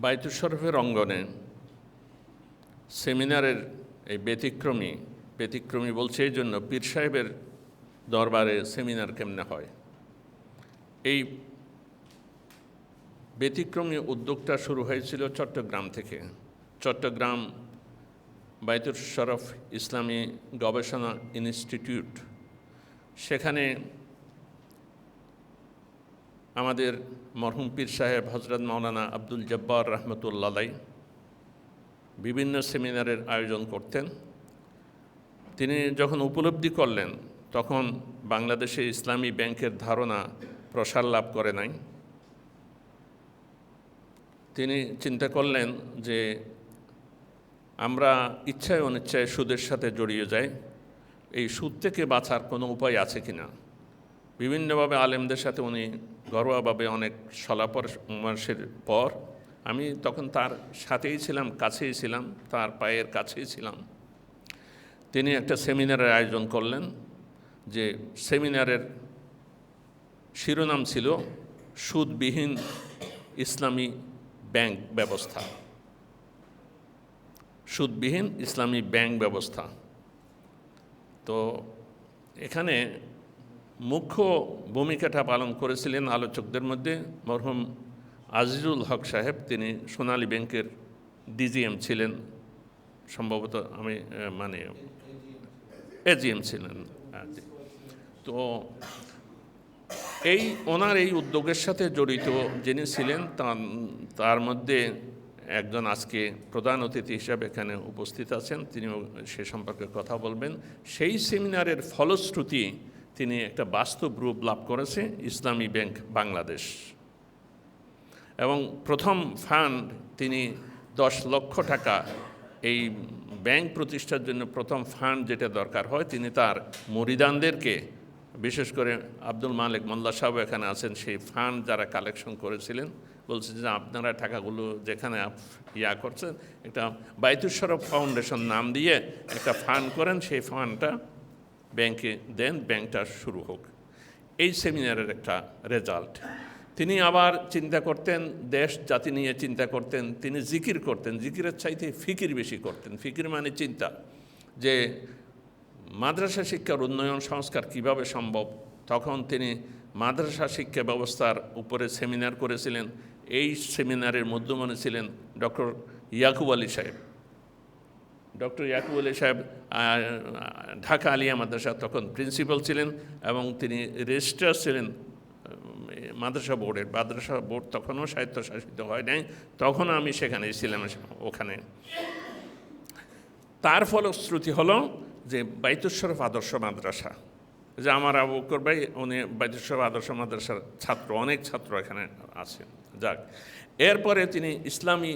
বায়তুল শরফের অঙ্গনে সেমিনারের এই ব্যতিক্রমী বলছে এই জন্য পীর সাহেবের দরবারে সেমিনার কেমনে হয়। এই ব্যতিক্রমী উদ্যোগটা শুরু হয়েছিল চট্টগ্রাম থেকে। চট্টগ্রাম বায়তুল শরফ ইসলামী গবেষণা ইনস্টিটিউট, সেখানে আমাদের মরহুম পীর সাহেব হজরত মাওলানা আব্দুল জব্বার রহমতুল্লাহ বিভিন্ন সেমিনারের আয়োজন করতেন। তিনি যখন উপলব্ধি করলেন তখন বাংলাদেশে ইসলামী ব্যাংকের ধারণা প্রসার লাভ করে নাই। তিনি চিন্তা করলেন যে আমরা ইচ্ছায় অনিচ্ছায় সুদের সাথে জড়িয়ে যাই, এই সুদ থেকে বাঁচার কোনো উপায় আছে কি না। বিভিন্নভাবে আলেমদের সাথে উনি ঘরোয়াভাবে অনেক সলাপরামর্শের পর, আমি তখন তার সাথেই ছিলাম, কাছেই ছিলাম, তার পায়ের কাছেই ছিলাম, তিনি একটা সেমিনারের আয়োজন করলেন। যে সেমিনারের শিরোনাম ছিল সুদবিহীন ইসলামী ব্যাংক ব্যবস্থা। সুদবিহীন ইসলামী ব্যাংক ব্যবস্থা। তো এখানে মুখ্য ভূমিকাটা পালন করেছিলেন আলোচকদের মধ্যে মরহুম আজিজুল হক সাহেব। তিনি সোনালী ব্যাংকের ডিজিএম ছিলেন, সম্ভবত আমি এজিএম ছিলেন। তো ওনার এই উদ্যোগের সাথে জড়িত যিনি ছিলেন তার মধ্যে একজন আজকে প্রধান অতিথি হিসাবে এখানে উপস্থিত আছেন, তিনিও সে সম্পর্কে কথা বলবেন। সেই সেমিনারের ফলশ্রুতি তিনি একটা বাস্তব রূপ লাভ করেছে ইসলামী ব্যাংক বাংলাদেশ। এবং প্রথম ফান্ড তিনি 10 লক্ষ টাকা এই ব্যাংক প্রতিষ্ঠার জন্য প্রথম ফান্ড যেটা দরকার হয়, তিনি তার মুরিদানদেরকে, বিশেষ করে আব্দুল মালিক মোল্লা সাহেব এখানে আছেন, সেই ফান্ড যারা কালেকশন করেছিলেন, বলছে যে আপনারা টাকাগুলো যেখানে করছেন একটা বায়তুল শরফ ফাউন্ডেশন নাম দিয়ে একটা ফান্ড করেন, সেই ফান্ডটা ব্যাংকে দেন, ব্যাংকটা শুরু হোক। এই সেমিনারের একটা রেজাল্ট। তিনি আবার চিন্তা করতেন, দেশ জাতি নিয়ে চিন্তা করতেন, তিনি জিকির করতেন, জিকিরের চাইতে ফিকির বেশি করতেন। ফিকির মানে চিন্তা, যে মাদ্রাসা শিক্ষার উন্নয়ন সংস্কার কিভাবে সম্ভব। তখন তিনি মাদ্রাসা শিক্ষা ব্যবস্থার উপরে সেমিনার করেছিলেন। এই সেমিনারের মধ্যমণি ছিলেন ডক্টর ইয়াকুব আলী সাহেব। ডক্টর ইয়াকুব আলী সাহেব ঢাকা আলিয়া মাদ্রাসা তখন প্রিন্সিপাল ছিলেন এবং তিনি রেজিস্ট্রার ছিলেন মাদ্রাসা বোর্ডের। মাদ্রাসা বোর্ড তখনও স্বায়ত্তশাসিত হয় নাই, তখন আমি সেখানে ছিলাম ওখানে। তার ফলশ্রুতি হলো যে বায়তুল শরফ আদর্শ মাদ্রাসা, যে আমার আবু বকর ভাই উনি বায়তুল শরফ আদর্শ মাদ্রাসার ছাত্র, অনেক ছাত্র এখানে আছে। যাক, এরপরে তিনি ইসলামী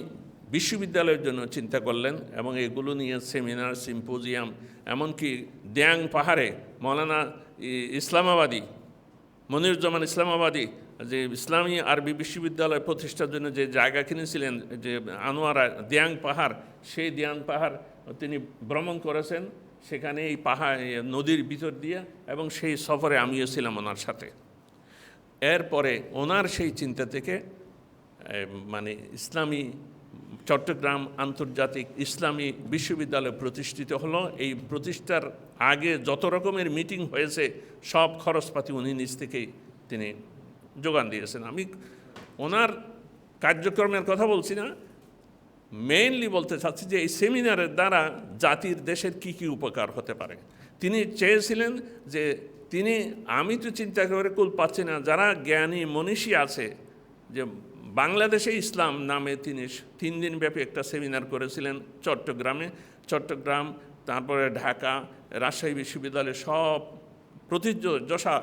বিশ্ববিদ্যালয়ের জন্য চিন্তা করলেন এবং এগুলো নিয়ে সেমিনার, সিম্পোজিয়াম, এমনকি দেয়াং পাহাড়ে মৌলানা ইসলামাবাদী মনিরুজ্জামান ইসলামাবাদী যে ইসলামী আরবি বিশ্ববিদ্যালয় প্রতিষ্ঠার জন্য যে জায়গা কিনেছিলেন, যে আনোয়ারা দেয়াং পাহাড়, সেই দেয়াং পাহাড় তিনি ভ্রমণ করেছেন, সেখানে এই পাহাড় নদীর ভিতর দিয়ে, এবং সেই সফরে আমিও ছিলাম ওনার সাথে। এরপরে ওনার সেই চিন্তা থেকে ইসলামী চট্টগ্রাম আন্তর্জাতিক ইসলামী বিশ্ববিদ্যালয় প্রতিষ্ঠিত হলো। এই প্রতিষ্ঠার আগে যত রকমের মিটিং হয়েছে সব খরচপাতি উনি নিজ থেকেই তিনি যোগান দিয়েছেন। আমি ওনার কার্যক্রমের কথা বলছি না, মেইনলি বলতে চাচ্ছি যে এই সেমিনারের দ্বারা জাতির দেশের কি কি উপকার হতে পারে। তিনি চেয়েছিলেন যে আমি তো চিন্তা করে কুল পাচ্ছি না, যারা জ্ঞানী মনীষী আছে, যে বাংলাদেশে ইসলাম নামে তিনি 3 দিন ব্যাপী একটা সেমিনার করেছিলেন চট্টগ্রাম, তারপরে ঢাকা, রাজশাহী বিশ্ববিদ্যালয়ের সব প্রথিতযশা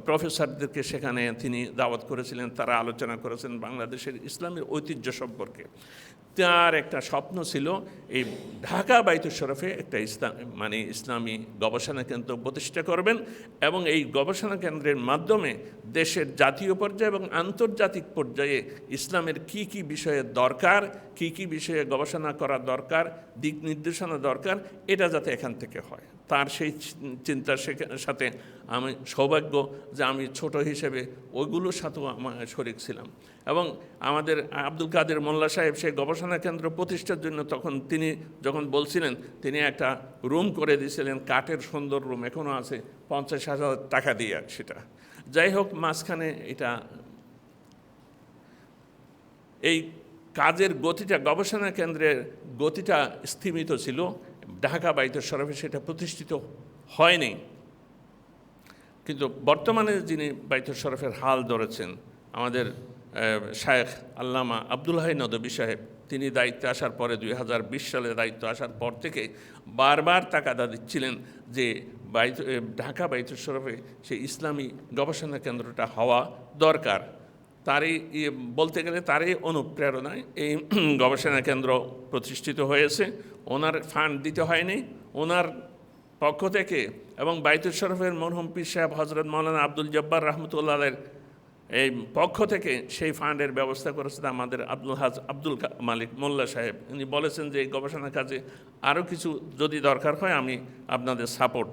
প্রফেসরদেরকে সেখানে তিনি দাওয়াত করেছিলেন। তারা আলোচনা করেছেন বাংলাদেশের ইসলামের ঐতিহ্য সম্পর্কে। তার একটা স্বপ্ন ছিল এই ঢাকা বায়তুল শরফে একটা ইসলামী গবেষণা কেন্দ্র প্রতিষ্ঠা করবেন এবং এই গবেষণা কেন্দ্রের মাধ্যমে দেশের জাতীয় পর্যায়ে এবং আন্তর্জাতিক পর্যায়ে ইসলামের কি কি বিষয়ে দরকার, কি কি বিষয়ে গবেষণা করা দরকার, দিক নির্দেশনা দরকার, এটা যাতে এখান থেকে হয়। তার সেই চিন্তার সাথে আমি সৌভাগ্য যে আমি ছোট হিসেবে ওইগুলোর সাথেও আমার শরিক ছিলাম। এবং আমাদের আব্দুল কাদের মোল্লা সাহেব সেই গবেষণা কেন্দ্র প্রতিষ্ঠার জন্য তখন তিনি যখন বলছিলেন, তিনি একটা রুম করে দিয়েছিলেন, কাঠের সুন্দর রুম, এখনও আছে, 50,000 টাকা দিয়ে সেটা। যাই হোক, মাঝখানে এটা এই কাজের গতিটা, গবেষণা কেন্দ্রের গতিটা স্থিমিত ছিল, ঢাকা বাইতুল শরফে সেটা প্রতিষ্ঠিত হয়নি। কিন্তু বর্তমানে যিনি বাইতুল শরফের হাল ধরেছেন, আমাদের শায়েখ আল্লামা আব্দুল হাই নদভী সাহেব, তিনি দায়িত্বে আসার পরে 2020 সালে দায়িত্ব আসার পর থেকে বারবার তাগাদা দিচ্ছিলেন যে ঢাকা বাইতুল শরফে সেই ইসলামী গবেষণা কেন্দ্রটা হওয়া দরকার। তারই বলতে গেলে তারই অনুপ্রেরণায় এই গবেষণা কেন্দ্র প্রতিষ্ঠিত হয়েছে। ওনার ফান্ড দিতে হয়নি, ওনার পক্ষ থেকে এবং বাইতুল শরফের মরহুম পীর সাহেব হজরত মাওলানা আব্দুল জব্বার রহমতুল্লাহের এই পক্ষ থেকে সেই ফান্ডের ব্যবস্থা করেছেন আমাদের আব্দুল মালিক মোল্লা সাহেব। উনি বলেছেন যে এই গবেষণা কাজে আরও কিছু যদি দরকার হয় আমি আপনাদের সাপোর্ট